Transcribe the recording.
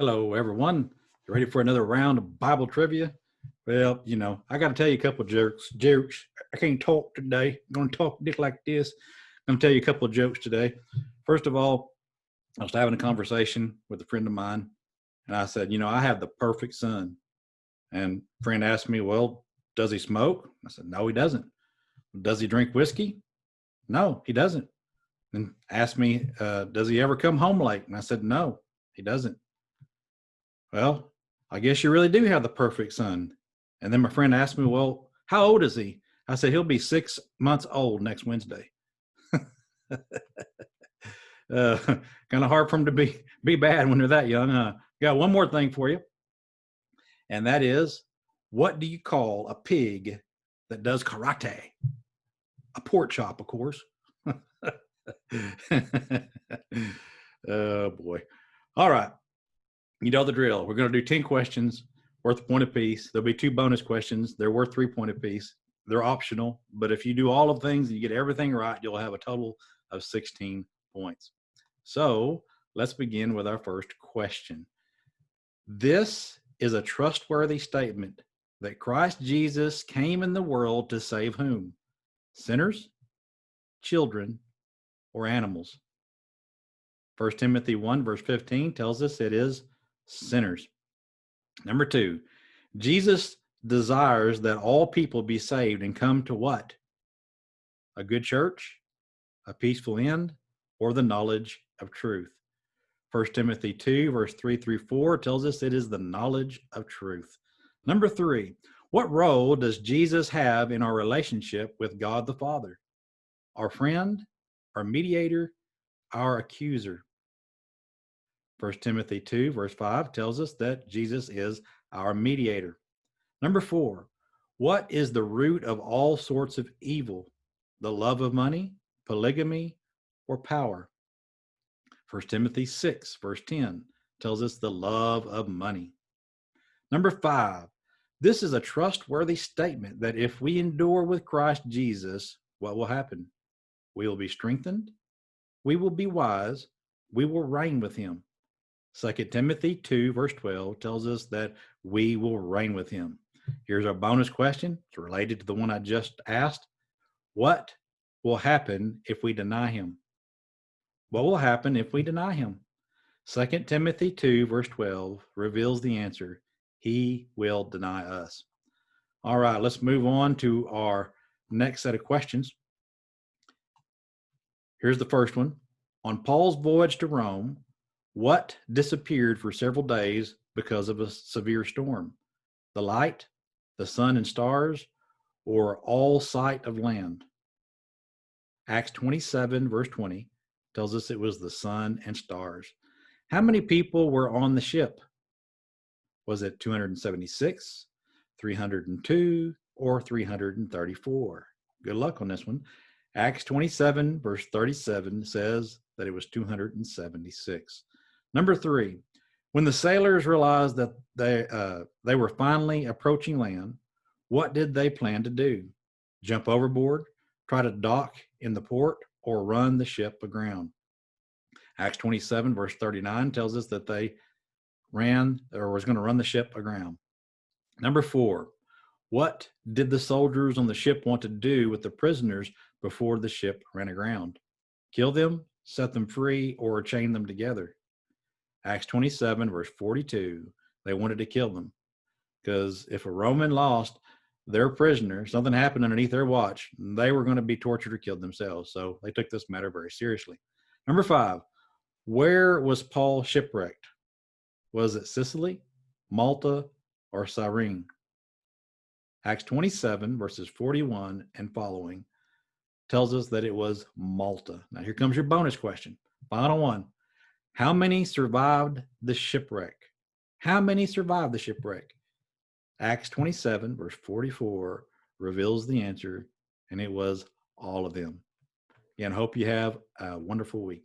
Hello, everyone. You ready for another round of Bible trivia? Well, I got to tell you a couple of jokes. Jokes. I can't talk today. I'm going to talk just like this. I'm going to tell you a couple of jokes today. First of all, I was having a conversation with a friend of mine, and I said, I have the perfect son. And a friend asked me, well, does he smoke? I said, no, he doesn't. Does he drink whiskey? No, he doesn't. And asked me, does he ever come home late? And I said, no, he doesn't. Well, I guess you really do have the perfect son. And then my friend asked me, well, how old is he? I said, he'll be 6 months old next Wednesday. Kind of hard for him to be bad when they're that young. Got one more thing for you. And that is, what do you call a pig that does karate? A pork chop, of course. Oh, boy. All right. You know the drill. We're going to do 10 questions worth a point apiece. There'll be 2 bonus questions. They're worth 3 points apiece. They're optional, but if you do all of things and you get everything right, you'll have a total of 16 points. So let's begin with our first question. This is a trustworthy statement that Christ Jesus came in the world to save whom? Sinners, children, or animals? 1 Timothy 1 verse 15 tells us it is sinners. Number 2, Jesus desires that all people be saved and come to what? A good church, a peaceful end, or the knowledge of truth. 1 Timothy 2 verse 3 through 4 tells us it is the knowledge of truth. Number 3, what role does Jesus have in our relationship with God the Father? Our friend, our mediator, our accuser. 1 Timothy 2 verse 5 tells us that Jesus is our mediator. Number 4, what is the root of all sorts of evil? The love of money, polygamy, or power? 1 Timothy 6 verse 10 tells us the love of money. Number 5, this is a trustworthy statement that if we endure with Christ Jesus, what will happen? We will be strengthened, we will be wise, we will reign with him. 2 Timothy 2 verse 12 tells us that we will reign with him. Here's our bonus question. It's related to the one I just asked. What will happen if we deny him? What will happen if we deny him? 2 Timothy 2 verse 12 reveals the answer. He will deny us. All right, let's move on to our next set of questions. Here's the first one. On Paul's voyage to Rome, what disappeared for several days because of a severe storm? The light, the sun and stars, or all sight of land? Acts 27 verse 20 tells us it was the sun and stars. How many people were on the ship? Was it 276, 302, or 334? Good luck on this one. Acts 27 verse 37 says that it was 276. Number 3, when the sailors realized that they were finally approaching land, what did they plan to do? Jump overboard, try to dock in the port, or run the ship aground? Acts 27 verse 39 tells us that they ran or was going to run the ship aground. Number 4, what did the soldiers on the ship want to do with the prisoners before the ship ran aground? Kill them, set them free, or chain them together? Acts 27 verse 42, they wanted to kill them, because if a Roman lost their prisoner, something happened underneath their watch, they were going to be tortured or killed themselves. So they took this matter very seriously. Number 5, where was Paul shipwrecked? Was it Sicily, Malta, or Cyrene? Acts 27 verses 41 and following tells us that it was Malta. Now here comes your bonus question. Final one. How many survived the shipwreck? How many survived the shipwreck? Acts 27 verse 44 reveals the answer, and it was all of them. Again, hope you have a wonderful week.